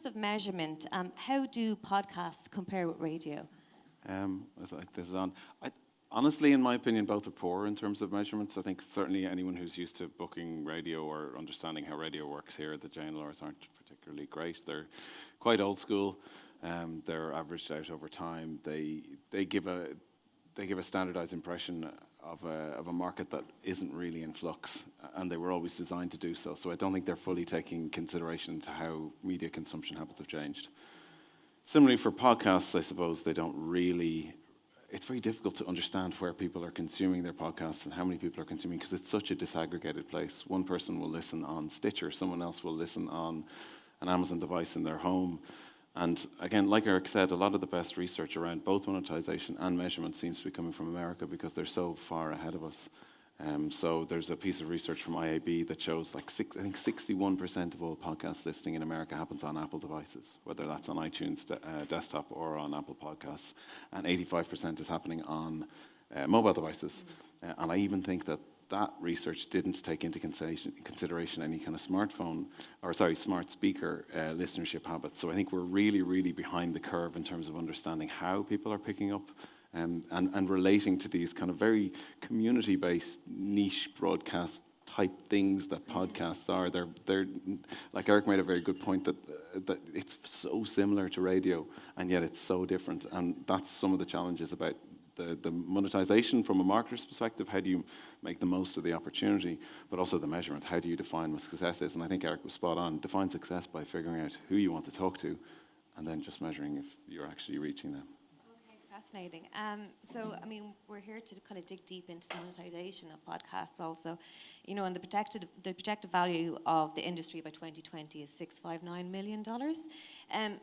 terms of measurement, how do podcasts compare with radio? This is on. Honestly, in my opinion, both are poor in terms of measurements. I think certainly anyone who's used to booking radio or understanding how radio works here, the JNLRs aren't particularly great. They're quite old school. They're averaged out over time. They give a standardized impression of a market that isn't really in flux, and they were always designed to do so. So I don't think they're fully taking consideration to how media consumption habits have changed. Similarly for podcasts, I suppose they don't really. It's very difficult to understand where people are consuming their podcasts and how many people are consuming, because it's such a disaggregated place. One person will listen on Stitcher, someone else will listen on an Amazon device in their home. And again, like Eric said, a lot of the best research around both monetization and measurement seems to be coming from America because they're so far ahead of us. So there's a piece of research from IAB that shows I think 61% of all podcast listening in America happens on Apple devices, whether that's on iTunes desktop or on Apple Podcasts, and 85% is happening on mobile devices. And I even think that research didn't take into consideration any kind of smart speaker listenership habits. So I think we're really, really behind the curve in terms of understanding how people are picking up and relating to these kind of very community-based niche broadcast type things that podcasts are. They're like Eric made a very good point that it's so similar to radio and yet it's so different, and that's some of the challenges about the monetization from a marketer's perspective. How do you make the most of the opportunity, but also the measurement? How do you define what success is? And I think Eric was spot on. Define success by figuring out who you want to talk to and then just measuring if you're actually reaching them. Fascinating. So, I mean, we're here to kind of dig deep into the monetization of podcasts also. You know, and the projected value of the industry by 2020 is $659 million.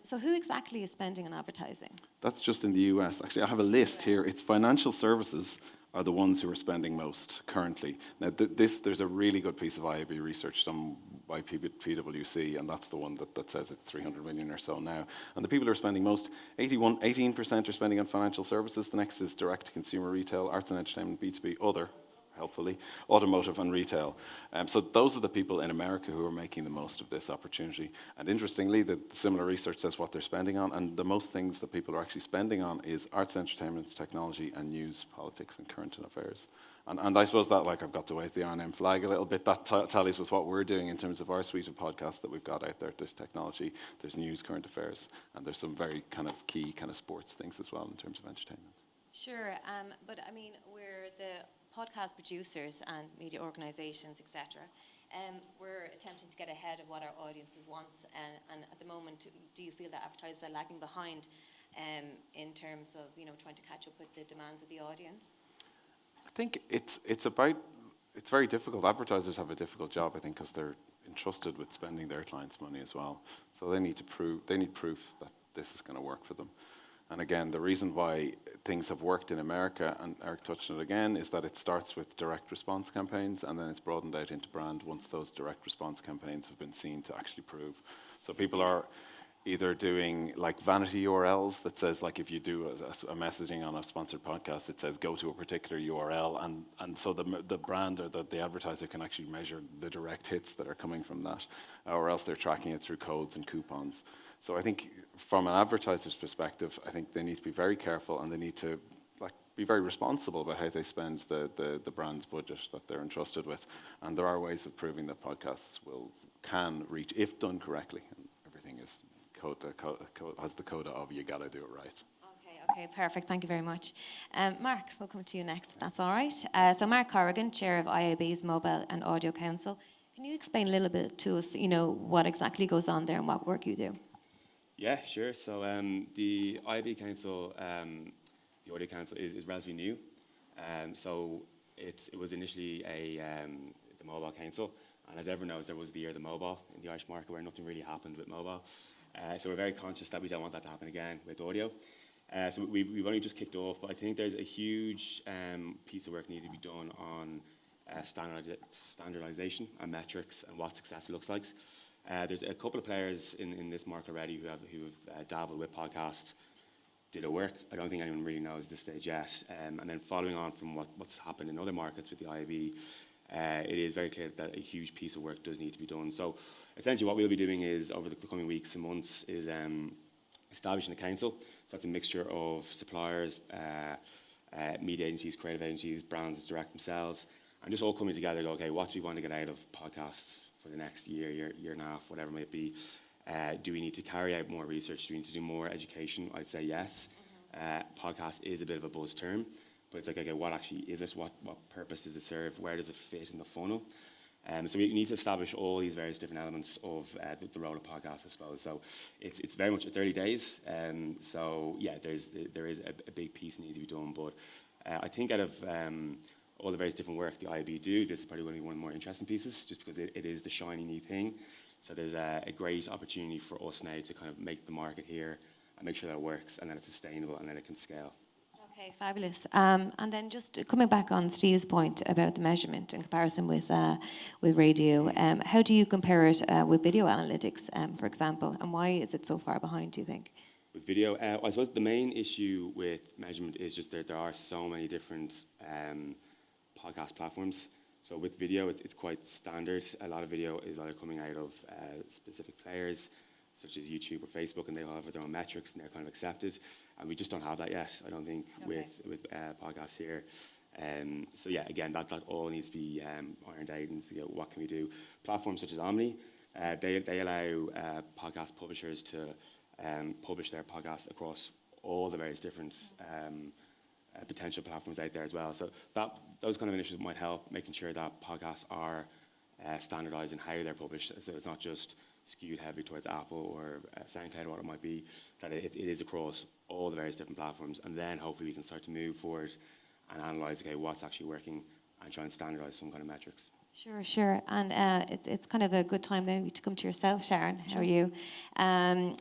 So who exactly is spending on advertising? That's just in the US. Actually, I have a list here. It's financial services are the ones who are spending most currently. Now, there's a really good piece of IAB research done by PwC, and that's the one that says it's 300 million or so now. And the people who are spending most, 18% are spending on financial services. The next is direct-to-consumer retail, arts and entertainment, B2B, other, helpfully, automotive and retail. So those are the people in America who are making the most of this opportunity. And interestingly, the similar research says what they're spending on, and the most things that people are actually spending on is arts, entertainment, technology, and news, politics, and current affairs. And I suppose that, like, I've got to wave the R&M flag a little bit. That tallies with what we're doing in terms of our suite of podcasts that we've got out there. There's technology, there's news, current affairs, and there's some very kind of key kind of sports things as well in terms of entertainment. Sure, but I mean, we're the podcast producers and media organisations, etc. We're attempting to get ahead of what our audiences want, and at the moment, do you feel that advertisers are lagging behind in terms of, you know, trying to catch up with the demands of the audience? I think it's very difficult. Advertisers have a difficult job, I think, because they're entrusted with spending their clients' money as well. So they need proof that this is going to work for them. And again, the reason why things have worked in America, and Eric touched on it again, is that it starts with direct response campaigns and then it's broadened out into brand once those direct response campaigns have been seen to actually prove. So people are either doing like vanity URLs that says, like, if you do a messaging on a sponsored podcast, it says go to a particular URL, and so the brand or the advertiser can actually measure the direct hits that are coming from that, or else they're tracking it through codes and coupons. So I think from an advertiser's perspective, I think they need to be very careful and they need to be very responsible about how they spend the brand's budget that they're entrusted with. And there are ways of proving that podcasts can reach, if done correctly, and everything is has the coda of you gotta do it right. Okay, perfect. Thank you very much. Mark, we'll come to you next, if that's all right. So Mark Corrigan, Chair of IAB's Mobile and Audio Council. Can you explain a little bit to us, you know, what exactly goes on there and what work you do? Yeah, sure. So the IAB Council, the Audio Council, is relatively new. So it was initially the Mobile Council, and as everyone knows, there was the year of the mobile in the Irish market where nothing really happened with mobile. So we're very conscious that we don't want that to happen again with audio. So we've only just kicked off, but I think there's a huge piece of work needed to be done on standardization and metrics and what success looks like. There's a couple of players in this market already who have dabbled with podcasts, did it work? I don't think anyone really knows this stage yet. And then following on from what's happened in other markets with the IAB, it is very clear that a huge piece of work does need to be done. So essentially what we'll be doing is, over the coming weeks and months, is establishing a council. So that's a mixture of suppliers, media agencies, creative agencies, brands that direct themselves, and just all coming together to go, okay, what do we want to get out of podcasts for the next year and a half, whatever it might be. Do we need to carry out more research? Do we need to do more education? I'd say yes. Podcast is a bit of a buzz term, but it's like, okay, what actually is it? What purpose does it serve? Where does it fit in the funnel? So we need to establish all these various different elements of the role of podcast, I suppose. So it's very much, it's early days. So yeah, there is a big piece that needs to be done. But I think out of all the various different work the IAB do, this is probably going to be one of the more interesting pieces, just because it is the shiny new thing. So there's a great opportunity for us now to kind of make the market here and make sure that it works and that it's sustainable and that it can scale. Okay, fabulous. And then just coming back on Steve's point about the measurement in comparison with radio, how do you compare it with video analytics, for example, and why is it so far behind, do you think? With video, I suppose the main issue with measurement is just that there are so many different podcast platforms. So with video, it's quite standard. A lot of video is either coming out of specific players, such as YouTube or Facebook, and they all have their own metrics and they're kind of accepted. And we just don't have that yet, I don't think, Okay. with podcasts here. So yeah, again, that all needs to be ironed out, and you know, what can we do? Platforms such as Omni, they allow podcast publishers to publish their podcasts across all the various different potential platforms out there as well. So those kind of initiatives might help making sure that podcasts are standardized in how they're published. So it's not just skewed heavily towards Apple or SoundCloud or what it might be, that it is across all the various different platforms. And then hopefully we can start to move forward and analyze, okay, what's actually working and try and standardize some kind of metrics. Sure. And it's kind of a good time maybe to come to yourself, Sharon. How are you?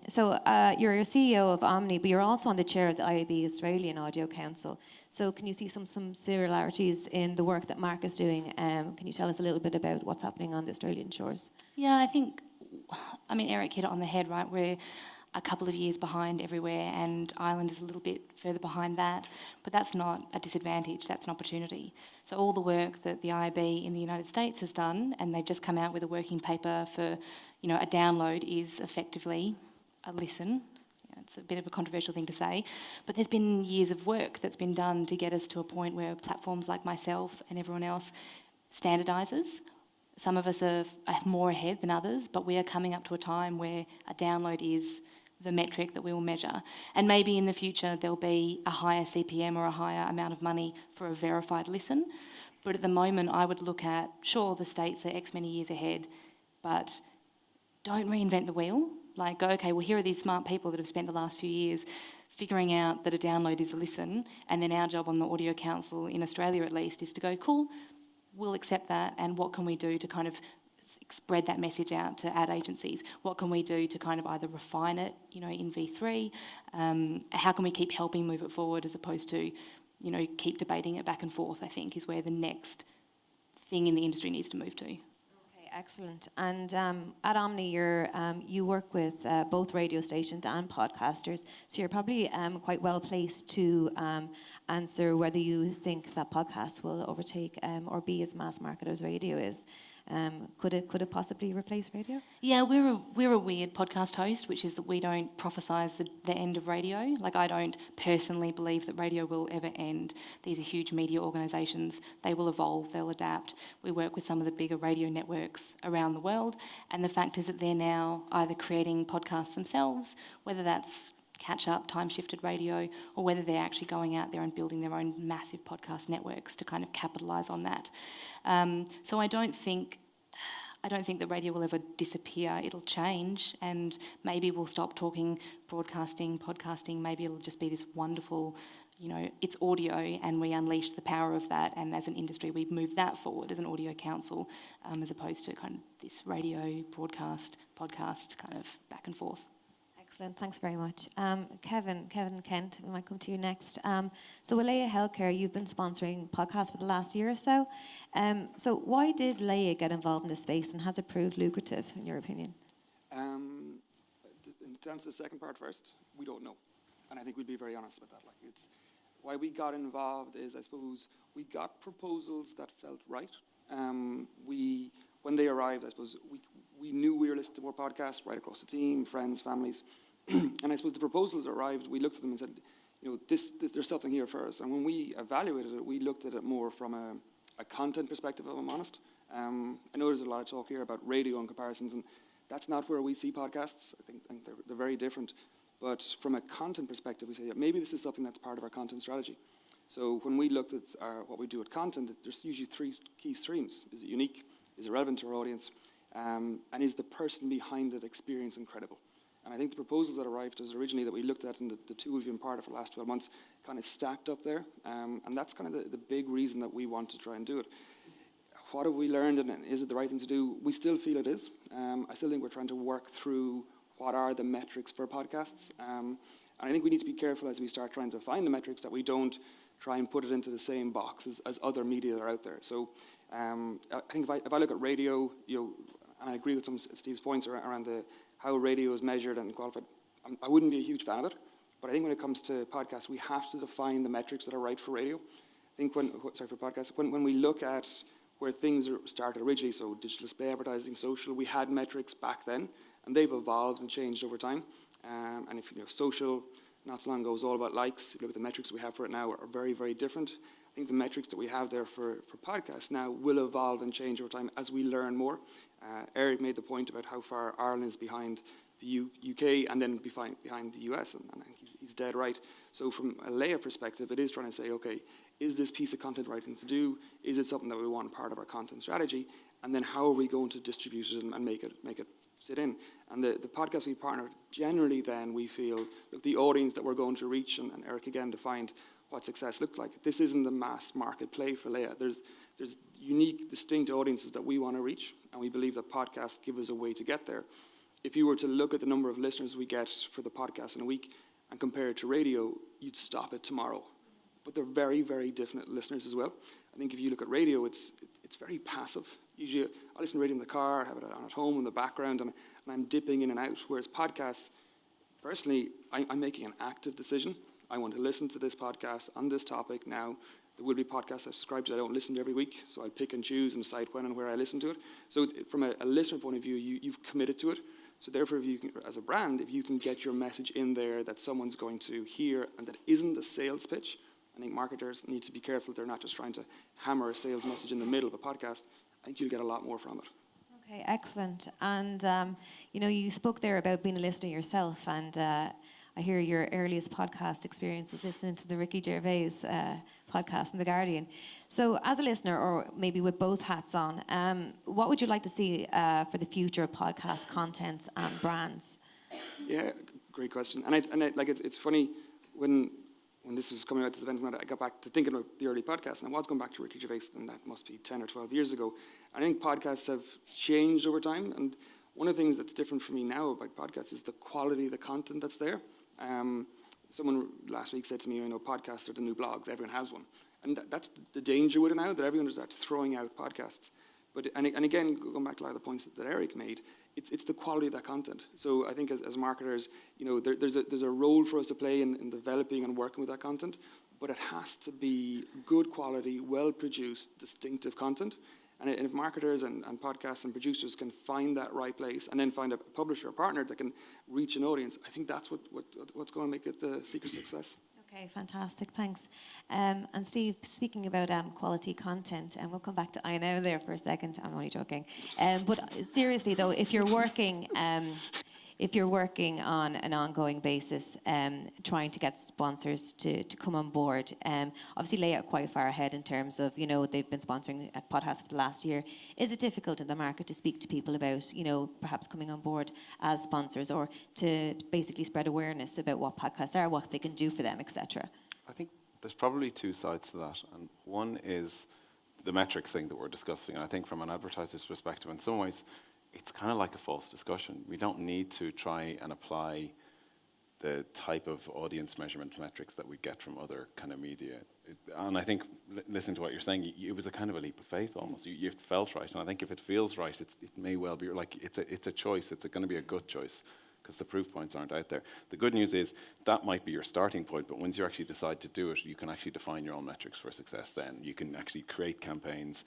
So you're a CEO of Omni, but you're also on the chair of the IAB Australian Audio Council. So can you see some similarities in the work that Mark is doing? Can you tell us a little bit about what's happening on the Australian shores? Yeah, I mean, Eric hit it on the head, right? We're a couple of years behind everywhere, and Ireland is a little bit further behind that. But that's not a disadvantage, that's an opportunity. So all the work that the IAB in the United States has done, and they've just come out with a working paper for, a download is effectively a listen. It's a bit of a controversial thing to say, but there's been years of work that's been done to get us to a point where platforms like myself and everyone else standardises. Some of us are more ahead than others, but we are coming up to a time where a download is the metric that we will measure. And maybe in the future there'll be a higher CPM or a higher amount of money for a verified listen. But at the moment I would look at, sure, the states are X many years ahead, but don't reinvent the wheel. Like, go, okay, well, here are these smart people that have spent the last few years figuring out that a download is a listen, and then our job on the Audio Council in Australia at least is to go, cool, we'll accept that, and what can we do to kind of spread that message out to ad agencies? What can we do to kind of either refine it, in V3? How can we keep helping move it forward as opposed to, keep debating it back and forth, I think, is where the next thing in the industry needs to move to. Okay, excellent. And at Omni, you work with both radio stations and podcasters, so you're probably quite well placed to answer whether you think that podcasts will overtake or be as mass market as radio is. Could it possibly replace radio? Yeah, we're a weird podcast host, which is that we don't prophesize the end of radio. Like, I don't personally believe that radio will ever end. These are huge media organisations. They will evolve, they'll adapt. We work with some of the bigger radio networks around the world, and the fact is that they're now either creating podcasts themselves, whether that's catch-up, time-shifted radio, or whether they're actually going out there and building their own massive podcast networks to kind of capitalise on that. So I don't think that radio will ever disappear. It'll change, and maybe we'll stop talking broadcasting, podcasting. Maybe it'll just be this wonderful, it's audio, and we unleash the power of that, and as an industry we move that forward as an audio council, as opposed to kind of this radio, broadcast, podcast kind of back and forth. Excellent, thanks very much. Kevin Kent, we might come to you next. So Leia Healthcare, you've been sponsoring podcasts for the last year or so. So why did Leia get involved in this space, and has it proved lucrative, in your opinion? To answer the second part first, we don't know. And I think we'd be very honest about that. Like, it's why we got involved is, I suppose, we got proposals that felt right. When they arrived, I suppose, we knew we were listening to more podcasts right across the team, friends, families. And I suppose the proposals arrived, we looked at them and said, there's something here for us. And when we evaluated it, we looked at it more from a content perspective, if I'm honest. I know there's a lot of talk here about radio and comparisons, and that's not where we see podcasts. I think they're very different. But from a content perspective, we say, yeah, maybe this is something that's part of our content strategy. So when we looked at what we do with content, there's usually 3 key streams. Is it unique? Is it relevant to our audience? And is the person behind it experience incredible? And I think the proposals that arrived as originally that we looked at and the 2 we've been part of for the last 12 months kind of stacked up there. And that's kind of the big reason that we want to try and do it. What have we learned, and is it the right thing to do? We still feel it is. I still think we're trying to work through what are the metrics for podcasts. And I think we need to be careful as we start trying to define the metrics that we don't try and put it into the same box as other media that are out there. So I think if I look at radio, and I agree with some of Steve's points around how radio is measured and qualified, I wouldn't be a huge fan of it. But I think when it comes to podcasts, we have to define the metrics that are right for radio. I think for podcasts, when we look at where things started originally, so digital display advertising, social, we had metrics back then, and they've evolved and changed over time. And if social, not so long ago, was all about likes. If you look at the metrics we have for it now are very, very different. I think the metrics that we have there for podcasts now will evolve and change over time as we learn more. Eric made the point about how far Ireland is behind the UK and then behind the US, and I think he's dead right. So from a layer perspective, it is trying to say, okay, is this piece of content the right thing to do? Is it something that we want part of our content strategy? And then how are we going to distribute it and make it sit in? And the podcast we partner, generally then we feel, look, the audience that we're going to reach, and Eric again defined what success looked like. This isn't the mass market play for Leia. There's unique, distinct audiences that we want to reach, and we believe that podcasts give us a way to get there. If you were to look at the number of listeners we get for the podcast in a week and compare it to radio, you'd stop it tomorrow. But they're very, very different listeners as well. I think if you look at radio, it's very passive. Usually I listen to radio in the car, I have it on at home in the background, and I'm dipping in and out. Whereas podcasts, personally, I'm making an active decision. I want to listen to this podcast on this topic now. There will be podcasts I subscribe to that I don't listen to every week, so I'll pick and choose and decide when and where I listen to it. So from a listener point of view, you've committed to it. So therefore, if you can, as a brand, if you can get your message in there that someone's going to hear and that isn't a sales pitch, I think marketers need to be careful they're not just trying to hammer a sales message in the middle of a podcast. I think you'll get a lot more from it. Okay, excellent. And, you spoke there about being a listener yourself, and I hear your earliest podcast experience was listening to the Ricky Gervais podcast in The Guardian. So as a listener, or maybe with both hats on, what would you like to see for the future of podcast contents and brands? Yeah, great question. And it's funny, when this was coming out, this event, I got back to thinking about the early podcasts, and I was going back to Ricky Gervais, and that must be 10 or 12 years ago. I think podcasts have changed over time, and one of the things that's different for me now about podcasts is the quality of the content that's there. Someone last week said to me, podcasts are the new blogs, everyone has one. And that's the danger with it now, that everyone is throwing out podcasts. But and again, going back to a lot of the points that Eric made, it's the quality of that content. So I think as marketers, there's a role for us to play in developing and working with that content, but it has to be good quality, well-produced, distinctive content. And if marketers and podcasts and producers can find that right place and then find a publisher or partner that can reach an audience, I think that's what's going to make it the secret success. Okay, fantastic, thanks. And Steve, speaking about quality content, and we'll come back to I Know there for a second, I'm only joking. But seriously though, if you're working on an ongoing basis, trying to get sponsors to come on board, obviously Leia are quite far ahead in terms of, they've been sponsoring a podcast for the last year. Is it difficult in the market to speak to people about, perhaps coming on board as sponsors, or to basically spread awareness about what podcasts are, what they can do for them, etc.? I think there's probably 2 sides to that. And one is the metrics thing that we're discussing. And I think from an advertiser's perspective, in some ways, it's kind of like a false discussion. We don't need to try and apply the type of audience measurement metrics that we get from other kind of media. And I think, listening to what you're saying, it was a kind of a leap of faith almost. You felt right. And I think if it feels right, it may well be, it's a choice. It's going to be a good choice because the proof points aren't out there. The good news is that might be your starting point, but once you actually decide to do it, you can actually define your own metrics for success then. You can actually create campaigns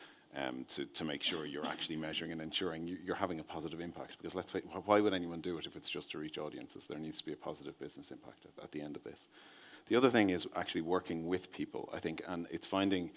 to make sure you're actually measuring and ensuring you're having a positive impact. Because let's face, why would anyone do it if it's just to reach audiences? There needs to be a positive business impact at the end of this. The other thing is actually working with people, I think, and it's finding,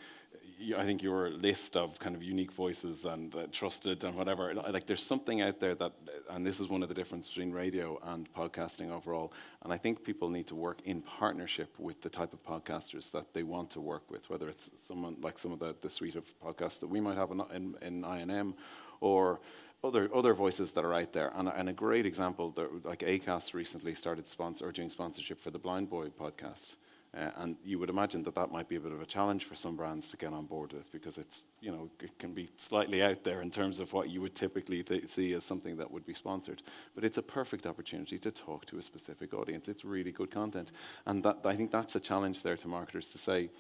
I think your list of kind of unique voices and trusted and whatever, like there's something out there that, and this is one of the differences between radio and podcasting overall, and I think people need to work in partnership with the type of podcasters that they want to work with, whether it's someone like some of the suite of podcasts that we might have in INM, or other voices that are out there. And a great example, like Acast recently started doing sponsorship for the Blind Boy podcast. And you would imagine that might be a bit of a challenge for some brands to get on board with, because it's, it can be slightly out there in terms of what you would typically see as something that would be sponsored. But it's a perfect opportunity to talk to a specific audience. It's really good content. And I think that's a challenge there to marketers to say,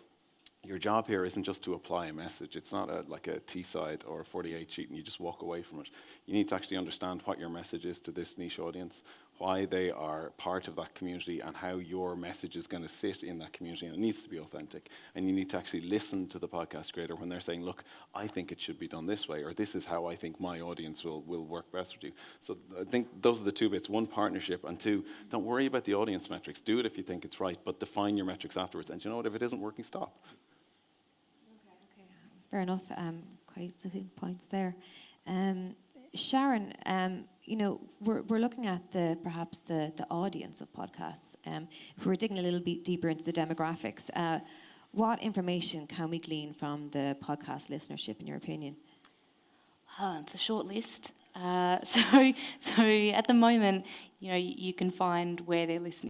your job here isn't just to apply a message. It's not like a T-side or a 48 sheet and you just walk away from it. You need to actually understand what your message is to this niche audience, why they are part of that community, and how your message is going to sit in that community. And it needs to be authentic. And you need to actually listen to the podcast creator when they're saying, look, I think it should be done this way, or this is how I think my audience will work best with you. So I think those are the two bits. One, partnership, and two, don't worry about the audience metrics. Do it if you think it's right, but define your metrics afterwards. And you know what, if it isn't working, stop. Okay. Fair enough. Quite some points there. Sharon, we're looking at perhaps the audience of podcasts. If we're digging a little bit deeper into the demographics, what information can we glean from the podcast listenership, in your opinion? It's a short list. So at the moment, you can find where they're listening.